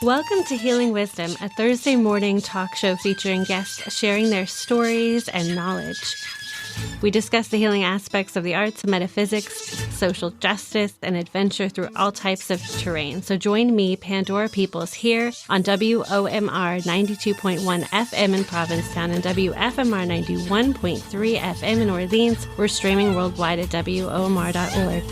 Welcome to Healing Wisdom, a Thursday morning talk show featuring guests sharing their stories and knowledge. We discuss the healing aspects of the arts, metaphysics, social justice, and adventure through all types of terrain. So join me, Pandora Peoples, here on WOMR 92.1 FM in Provincetown and WFMR 91.3 FM in Orleans. We're streaming worldwide at WOMR.org.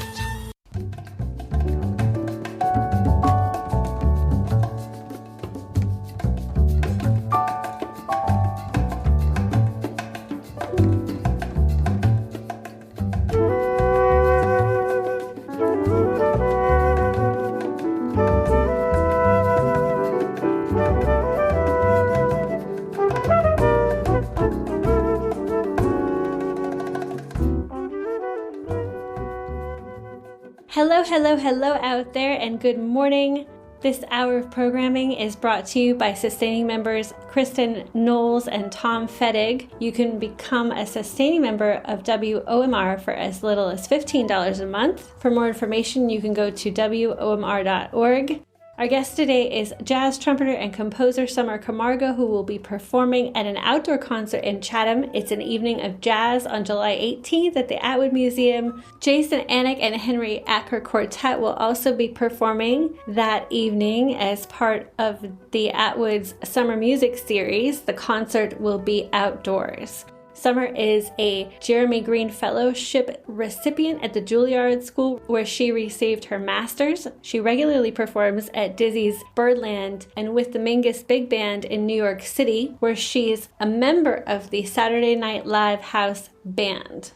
Hello out there, and good morning. This hour of programming is brought to you by sustaining members Kristen Knowles and Tom Fettig. You can become a sustaining member of WOMR for as little as $15 a month. For more information, you can go to WOMR.org. Our guest today is jazz trumpeter and composer Summer Camargo, who will be performing at an outdoor concert in Chatham. It's an evening of jazz on July 18th at the Atwood Museum. Jason Anik and Henry Acker Quartet will also be performing that evening as part of the Atwood's Summer Music Series. The concert will be outdoors. Summer is a Jeremy Green Fellowship recipient at the Juilliard School, where she received her master's. She regularly performs at Dizzy's Birdland and with the Mingus Big Band in New York City, where she's a member of the Saturday Night Live House Band.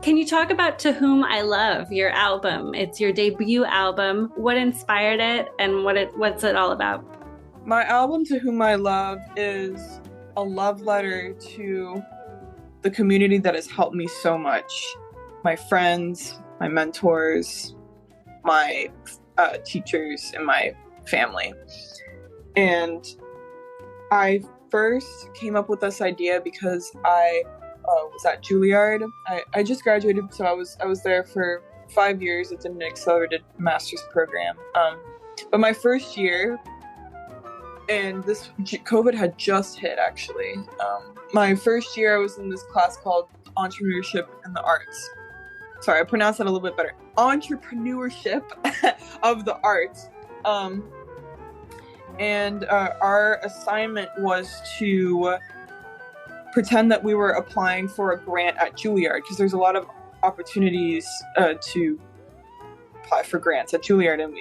Can you talk about To Whom I Love, your album? It's your debut album. What inspired it, and what's it all about? My album, To Whom I Love, is a love letter to the community that has helped me so much. My friends, my mentors, my teachers, and my family. And I first came up with this idea because I was at Juilliard. I just graduated, so I was there for 5 years. It's an accelerated master's program. But my first year, and this COVID had just hit, actually. My first year, I was in this class called Entrepreneurship in the Arts. Sorry, I pronounced that a little bit better. Entrepreneurship of the Arts. And our assignment was to pretend that we were applying for a grant at Juilliard, because there's a lot of opportunities to apply for grants at Juilliard, and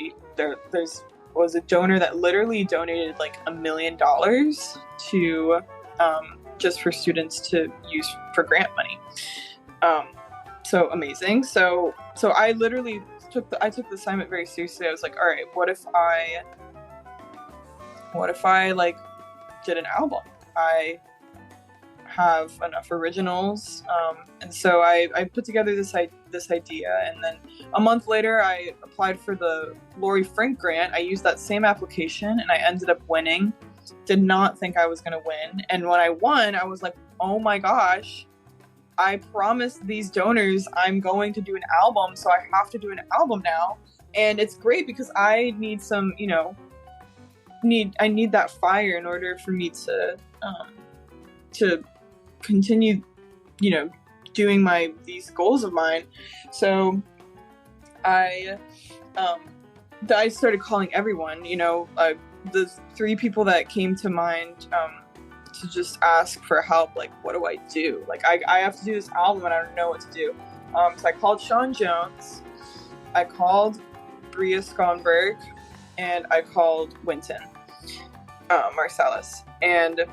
there's was a donor that literally donated like $1 million to just for students to use for grant money. So amazing. So I literally took the assignment very seriously. I was like, all right, what if I like did an album? I have enough originals, and so I put together this idea, and then a month later I applied for the Lori Frank grant. I used that same application and I ended up winning. Did not think I was going to win, and when I won, I was like, oh my gosh, I promised these donors I'm going to do an album, so I have to do an album now. And it's great because I need some, I need that fire in order for me to continue, doing these goals of mine. So I started calling everyone, the 3 people that came to mind, to just ask for help. Like, what do I do? Like, I have to do this album and I don't know what to do. So I called Sean Jones, I called Bria Skonberg, and I called Wynton Marsalis. And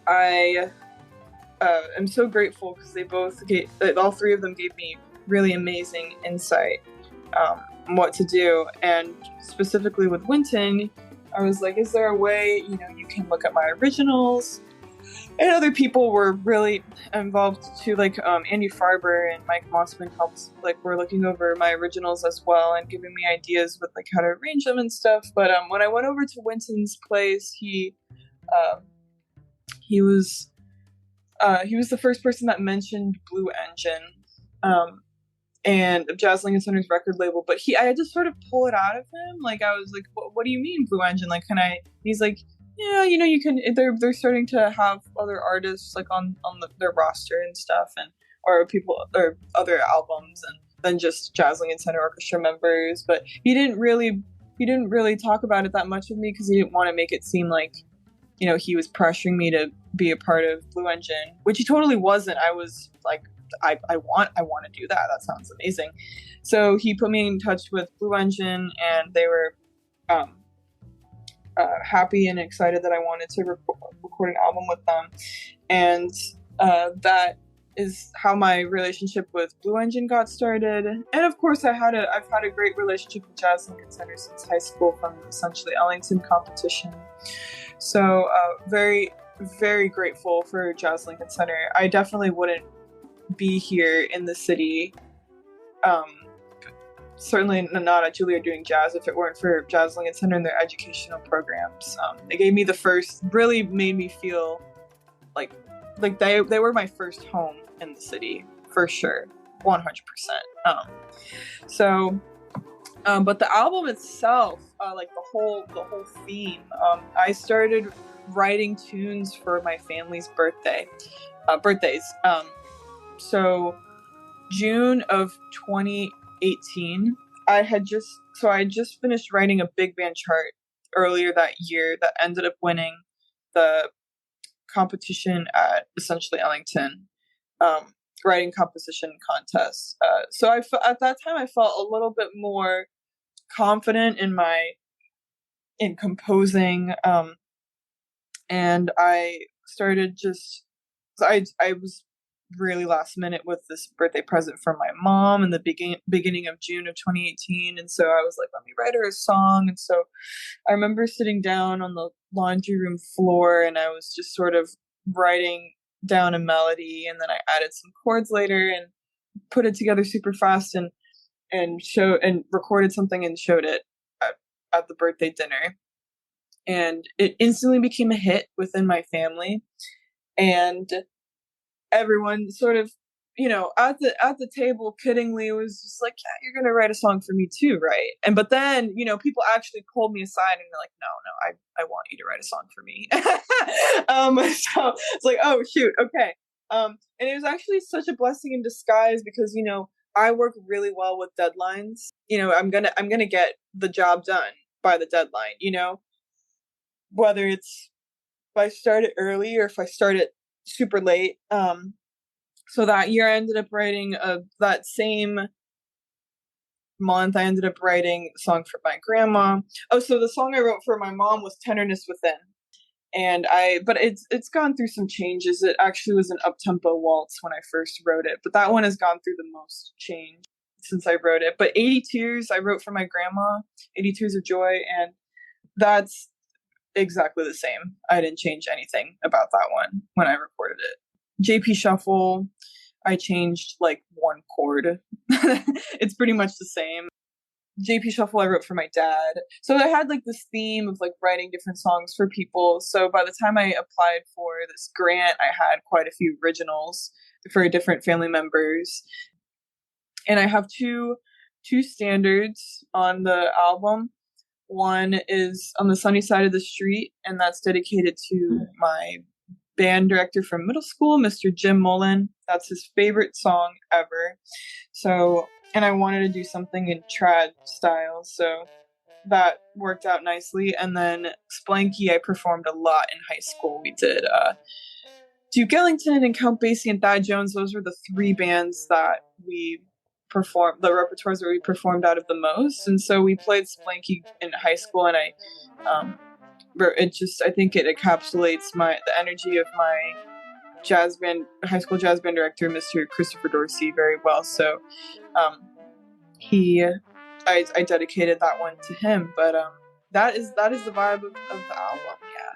I am so grateful because all 3 of them gave me really amazing insight on what to do. And specifically with Wynton, I was like, is there a way, you can look at my originals? And other people were really involved too, like Andy Farber and Mike Mossman were looking over my originals as well and giving me ideas with how to arrange them and stuff. But when I went over to Wynton's place, he was the first person that mentioned Blue Engine. and Jazz Lincoln Center's record label. But I had to sort of pull it out of him. Like, I was like, what do you mean, Blue Engine? Like, can I? He's like, yeah, you can. They're starting to have other artists like on their roster and stuff, and or people or other albums, and then just Jazz Lincoln Center Orchestra members. But he didn't really talk about it that much with me because he didn't want to make it seem like, he was pressuring me to be a part of Blue Engine, which he totally wasn't. I was like, I want to do that. That sounds amazing. So he put me in touch with Blue Engine, and they were happy and excited that I wanted to record an album with them. And that is how my relationship with Blue Engine got started. And of course, I've had a great relationship with Jazz Lincoln Center since high school, from essentially Ellington competition. So very, very grateful for Jazz Lincoln Center. I definitely wouldn't be here in the city, certainly not at Juilliard doing jazz, if it weren't for Jazz Lincoln Center and their educational programs. They gave me really made me feel like they were my first home in the city, for sure, 100%. But the album itself, like the whole theme, I started writing tunes for my family's birthdays. So June of 2018, I just finished writing a big band chart earlier that year that ended up winning the competition at essentially Ellington, writing composition contest. So at that time I felt a little bit more confident in composing, and I started I was really last minute with this birthday present from my mom in the beginning of June of 2018, and so I was like, let me write her a song. And so I remember sitting down on the laundry room floor, and I was just sort of writing down a melody, and then I added some chords later and put it together super fast, and recorded something and showed it at the birthday dinner, and it instantly became a hit within my family. And everyone sort of, at the table kiddingly was just like, yeah, you're gonna write a song for me too, right? But then, people actually pulled me aside and they're like, no, I want you to write a song for me. So it's like, oh shoot, okay. And it was actually such a blessing in disguise because, I work really well with deadlines. I'm gonna get the job done by the deadline, whether it's if I start it early or if I start it super late. So that year I ended up writing that same month I ended up writing a song for my grandma. Oh, so the song I wrote for my mom was Tenderness Within. And but it's gone through some changes. It actually was an up-tempo waltz when I first wrote it, but that one has gone through the most change since I wrote it. But 80 Tears I wrote for my grandma, 80 Tears of Joy, and that's exactly the same. I didn't change anything about that one when I recorded it. JP Shuffle, I changed like one chord. It's pretty much the same. JP Shuffle I wrote for my dad. So I had like this theme of like writing different songs for people. So by the time I applied for this grant, I had quite a few originals for different family members. And I have two standards on the album. One is On the Sunny Side of the Street, and that's dedicated to my band director from middle school, Mr. Jim Mullen. That's his favorite song ever. So, and I wanted to do something in trad style, so that worked out nicely. And then Splanky, I performed a lot in high school. We did Duke Ellington and Count Basie and Thad Jones. Those were the three bands that we performed, the repertoires that we performed out of the most. And so we played Splanky in high school, and I think it encapsulates the energy of my high school jazz band director, Mr. Christopher Dorsey, very well. So I dedicated that one to him. But that is the vibe of the album. Yeah.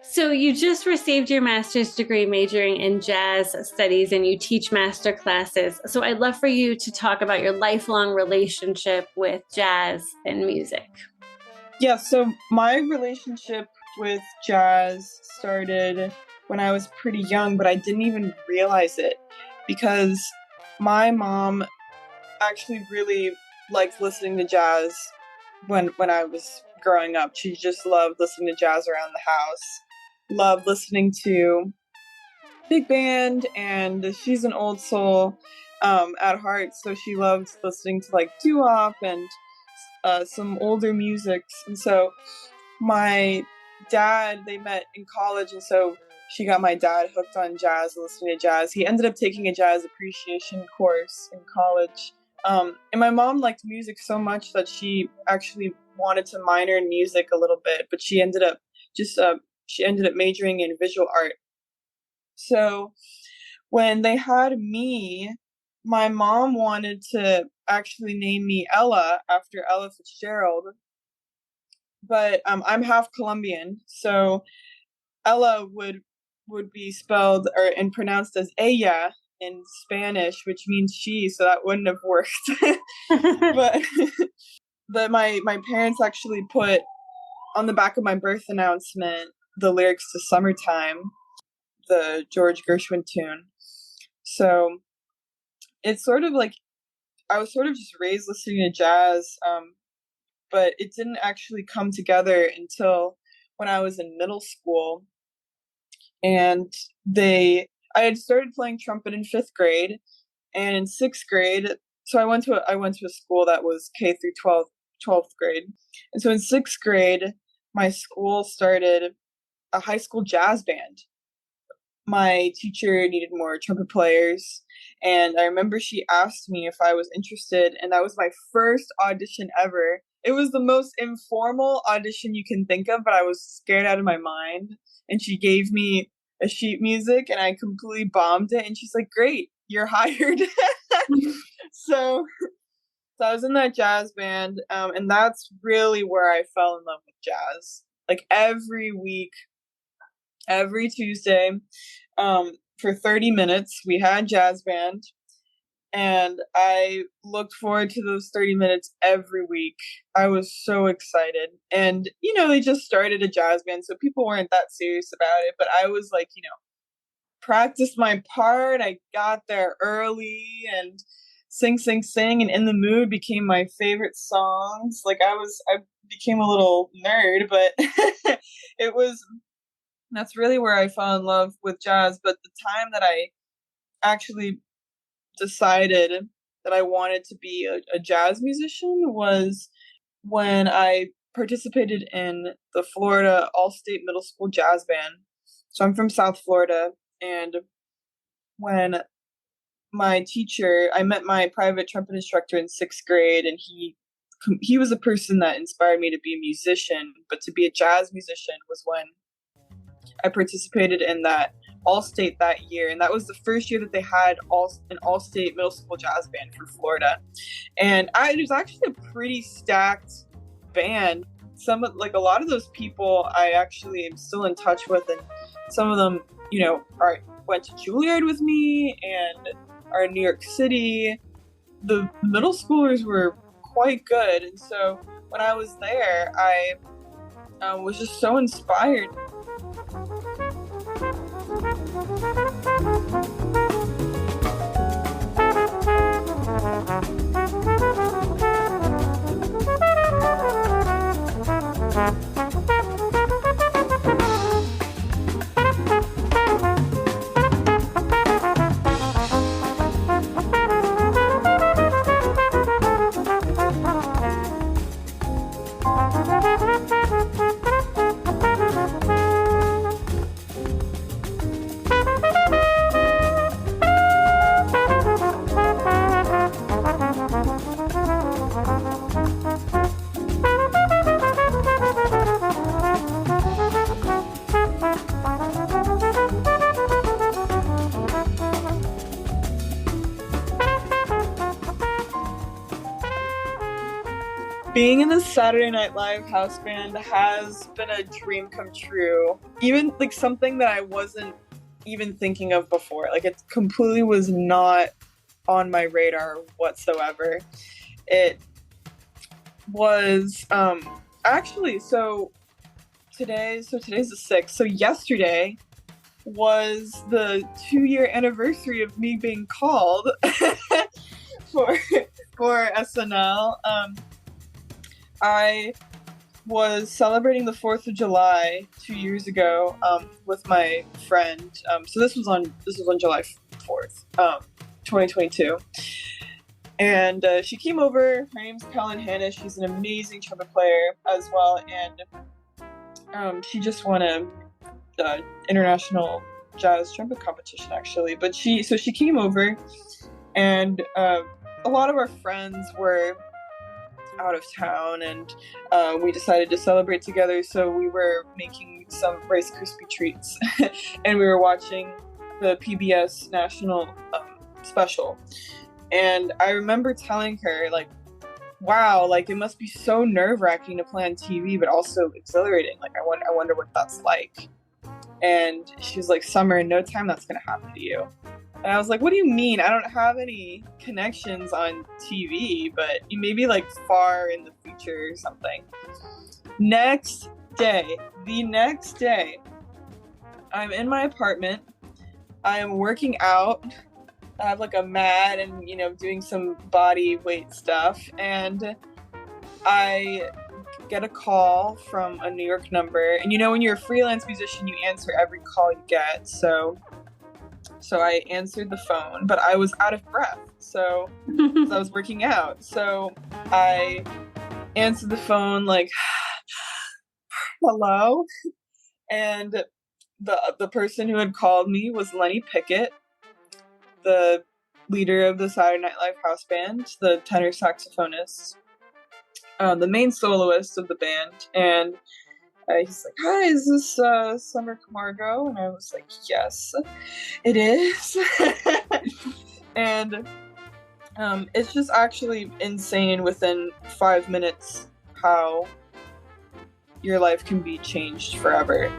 So you just received your master's degree majoring in jazz studies and you teach master classes. So I'd love for you to talk about your lifelong relationship with jazz and music. Yeah, so my relationship with jazz started when I was pretty young, but I didn't even realize it because my mom actually really liked listening to jazz when I was growing up. She just loved listening to jazz around the house, loved listening to big band, and she's an old soul at heart, so she loved listening to like doo-wop and some older musics. And so my dad, they met in college, and so she got my dad hooked on jazz and listening to jazz. He ended up taking a jazz appreciation course in college. And my mom liked music so much that she actually wanted to minor in music a little bit, but she ended up majoring in visual art. So when they had me, my mom wanted to actually name me Ella after Ella Fitzgerald, but I'm half Colombian, so Ella would be spelled and pronounced as ella in Spanish, which means she, so that wouldn't have worked. but my parents actually put on the back of my birth announcement the lyrics to Summertime, the George Gershwin tune. So it's sort of like I was sort of just raised listening to jazz, but it didn't actually come together until when I was in middle school. And I had started playing trumpet in 5th grade, and in 6th grade, so I went to a school that was K through 12th grade. And so in 6th grade, my school started a high school jazz band. My teacher needed more trumpet players, and I remember she asked me if I was interested, and that was my first audition ever. It was the most informal audition you can think of, but I was scared out of my mind. And she gave me a sheet music, and I completely bombed it. And she's like, "Great, you're hired." So I was in that jazz band, and that's really where I fell in love with jazz. Like every week, every Tuesday, for 30 minutes, we had jazz band. And I looked forward to those 30 minutes every week. I was so excited. And, they just started a jazz band, so people weren't that serious about it. But I was like, practiced my part. I got there early and sing. And In the Mood became my favorite songs. Like I became a little nerd, but that's really where I fell in love with jazz. But the time that I actually decided that I wanted to be a jazz musician was when I participated in the Florida All-State Middle School Jazz Band. So I'm from South Florida, and when I met my private trumpet instructor in 6th grade, and he was a person that inspired me to be a musician, but to be a jazz musician was when I participated in that All-State that year, and that was the first year that they had an All-State middle school jazz band for Florida. And it was actually a pretty stacked band. A lot of those people I actually am still in touch with, and some of them, went to Juilliard with me and are in New York City. The middle schoolers were quite good, and so when I was there, I was just so inspired. Being in the Saturday Night Live house band has been a dream come true. Even like something that I wasn't even thinking of before. Like it completely was not on my radar whatsoever. It was actually today's the 6th. So yesterday was the 2-year anniversary of me being called for SNL. I was celebrating the 4th of July 2 years ago with my friend. So this was on July 4th, 2022. And she came over. Her name's Colin Hanna. She's an amazing trumpet player as well. And she just won a international jazz trumpet competition, actually. But she came over, and a lot of our friends were out of town, and we decided to celebrate together. So we were making some Rice Krispie treats, and we were watching the PBS national special. And I remember telling her, like, wow, like it must be so nerve-wracking to play on TV, but also exhilarating. Like I wonder what that's like. And she was like, Summer, in no time that's gonna happen to you. And I was like, what do you mean? I don't have any connections on TV, but maybe like far in the future or something. The next day, I'm in my apartment. I am working out. I have like a mat and, doing some body weight stuff. And I get a call from a New York number. And when you're a freelance musician, you answer every call you get. So I answered the phone, but I was out of breath. So I was working out. So I answered the phone like, hello. And the person who had called me was Lenny Pickett, the leader of the Saturday Night Live house band, the tenor saxophonist, the main soloist of the band. And he's like, hi, is this Summer Camargo? And I was like, yes, it is. And it's just actually insane within 5 minutes how your life can be changed forever.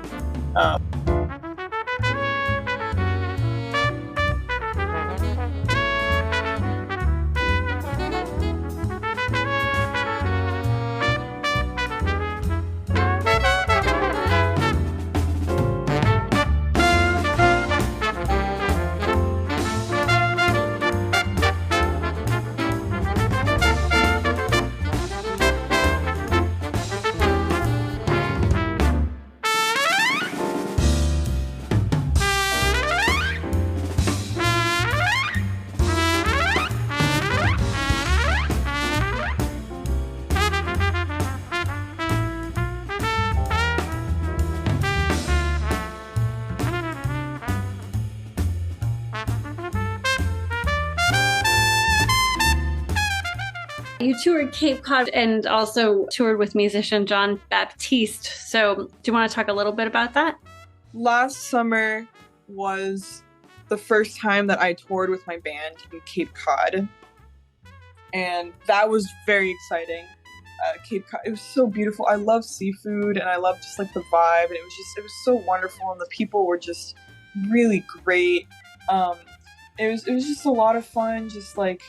You toured Cape Cod and also toured with musician John Baptiste. So do you want to talk a little bit about that? Last summer was the first time that I toured with my band in Cape Cod. And that was very exciting. Cape Cod, it was so beautiful. I love seafood and I love just like the vibe. And it was so wonderful. And the people were just really great. It was just a lot of fun, just like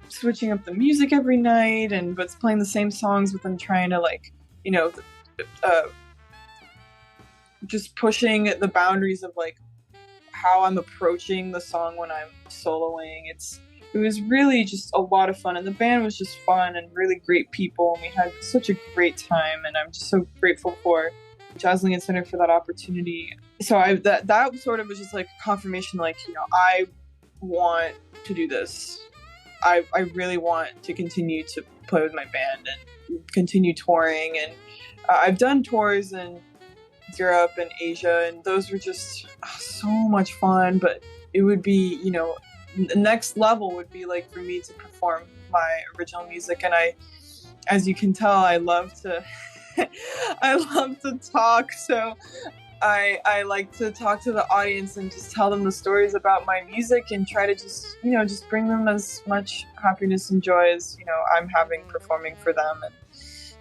switching up the music every night but playing the same songs, but then trying to just pushing the boundaries of like how I'm approaching the song when I'm soloing. It was really just a lot of fun, and the band was just fun and really great people, and we had such a great time, and I'm just so grateful for Jazz Lincoln Center for that opportunity. So that sort of was just like confirmation, like, I want to do this. I really want to continue to play with my band and continue touring. And I've done tours in Europe and Asia, and those were just so much fun. But it would be, the next level would be like for me to perform my original music. And as you can tell, I love to talk. So I like to talk to the audience and just tell them the stories about my music and try to just bring them as much happiness and joy as, I'm having performing for them. And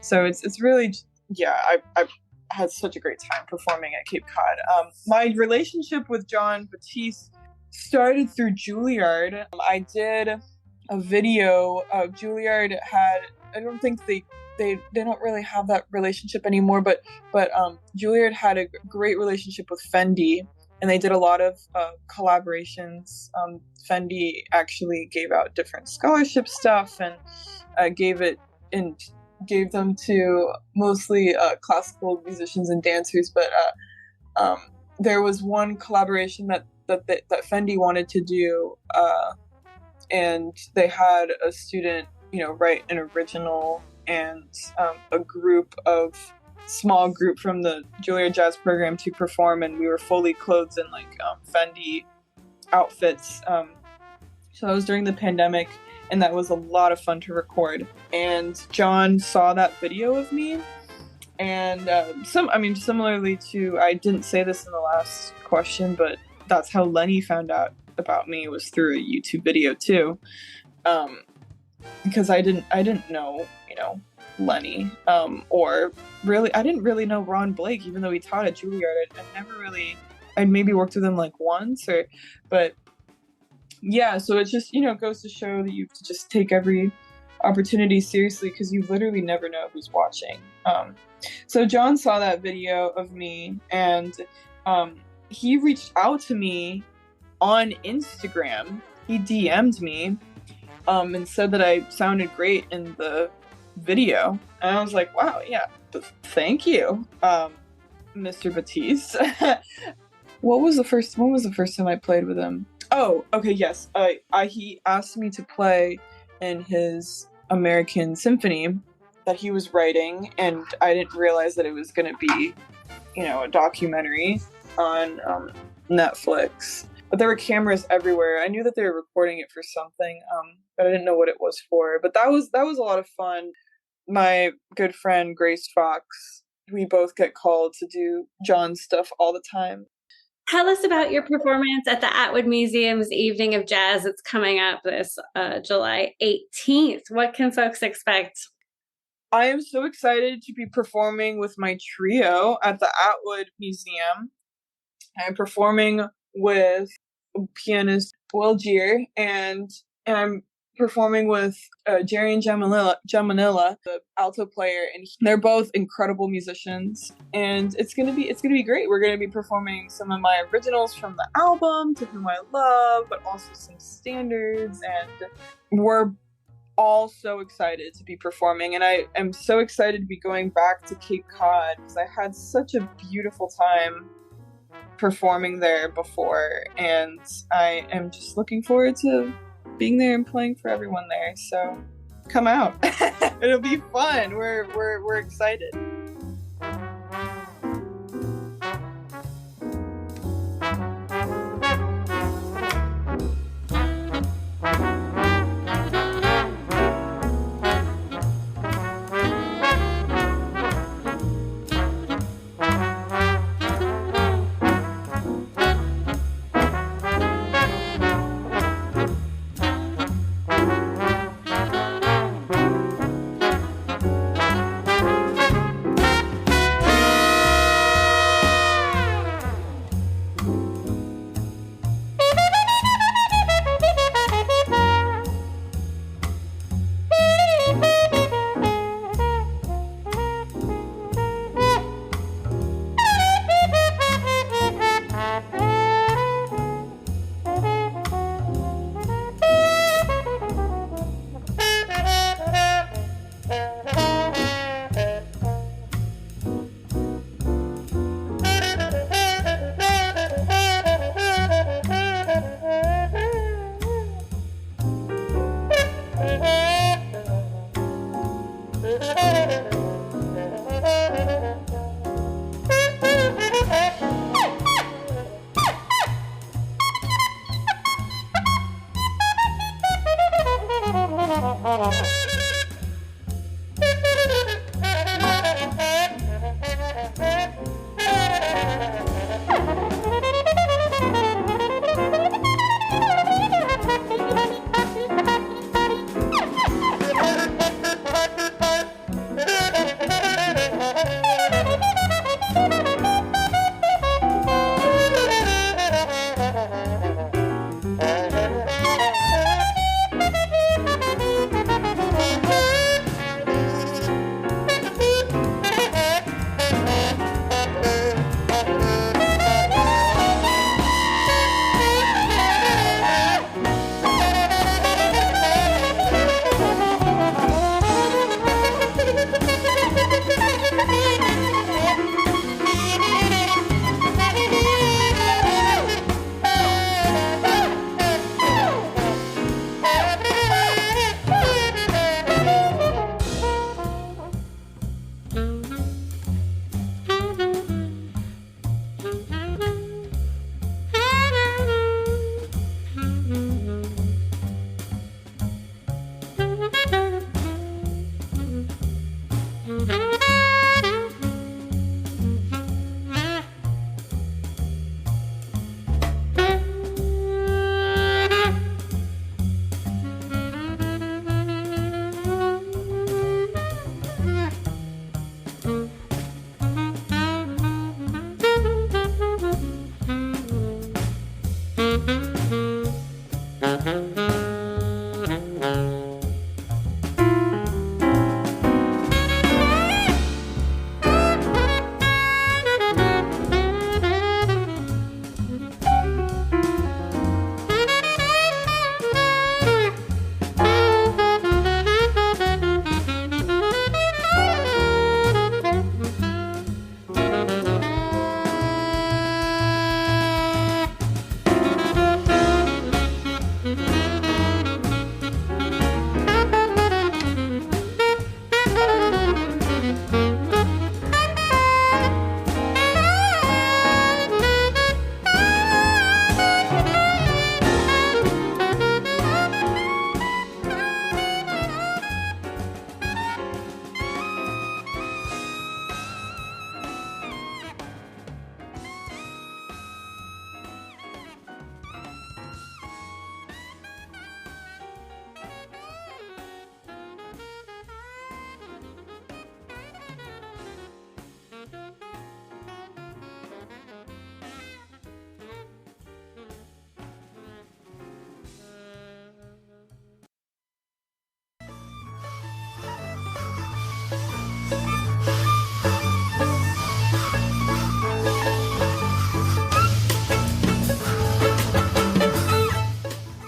So it's really, yeah, I had such a great time performing at Cape Cod. My relationship with Jon Batiste started through Juilliard. I did a video. Juilliard had, I don't think they don't really have that relationship anymore, but Juilliard had a great relationship with Fendi, and they did a lot of collaborations. Fendi actually gave out different scholarship stuff and gave them to mostly classical musicians and dancers. But there was one collaboration that Fendi wanted to do, and they had a student, write an original, and a small group from the Juilliard Jazz program to perform, and we were fully clothed in Fendi outfits. So that was during the pandemic, and that was a lot of fun to record. And Jon saw that video of me, and similarly to, I didn't say this in the last question, but that's how Lenny found out about me, was through a YouTube video too. Because I didn't know, Lenny, or really, I didn't really know Ron Blake, even though he taught at Juilliard. I'd maybe worked with him once, but yeah, so it just, goes to show that you have to just take every opportunity seriously, because you literally never know who's watching. So Jon saw that video of me, and he reached out to me on Instagram. He DM'd me and said that I sounded great in the video, and I was like, wow, yeah, thank you, Mr. Batiste. When was the first time I played with him? Oh, okay, yes. He asked me to play in his American Symphony that he was writing, and I didn't realize that it was going to be, a documentary on Netflix. But there were cameras everywhere. I knew that they were recording it for something, but I didn't know what it was for. But that was a lot of fun. My good friend Grace Fox, we both get called to do Jon's stuff all the time. Tell us about your performance at the Atwood Museum's Evening of Jazz. It's coming up this July 18th. What can folks expect? I am so excited to be performing with my trio at the Atwood Museum. I'm performing with pianist Will Gier, and I'm performing with Jerry Jamanilla, the alto player, and they're both incredible musicians. And it's gonna be great. We're gonna be performing some of my originals from the album, To Whom I Love, but also some standards. And we're all so excited to be performing. And I am so excited to be going back to Cape Cod, because I had such a beautiful time performing there before, and I am just looking forward to being there and playing for everyone there. So come out. It'll be fun. We're excited.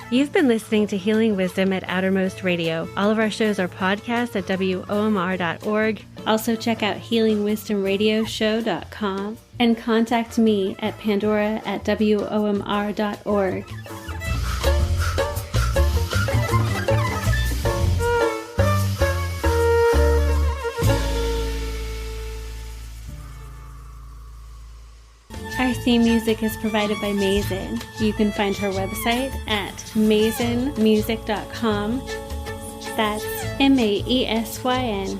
You've been listening to Healing Wisdom at Outermost Radio. All of our shows are podcasts at WOMR.org. Also check out healingwisdomradioshow.com and contact me at pandora@WOMR.org. Our theme music is provided by Mason. You can find her website at masonmusic.com. That's MAESYN.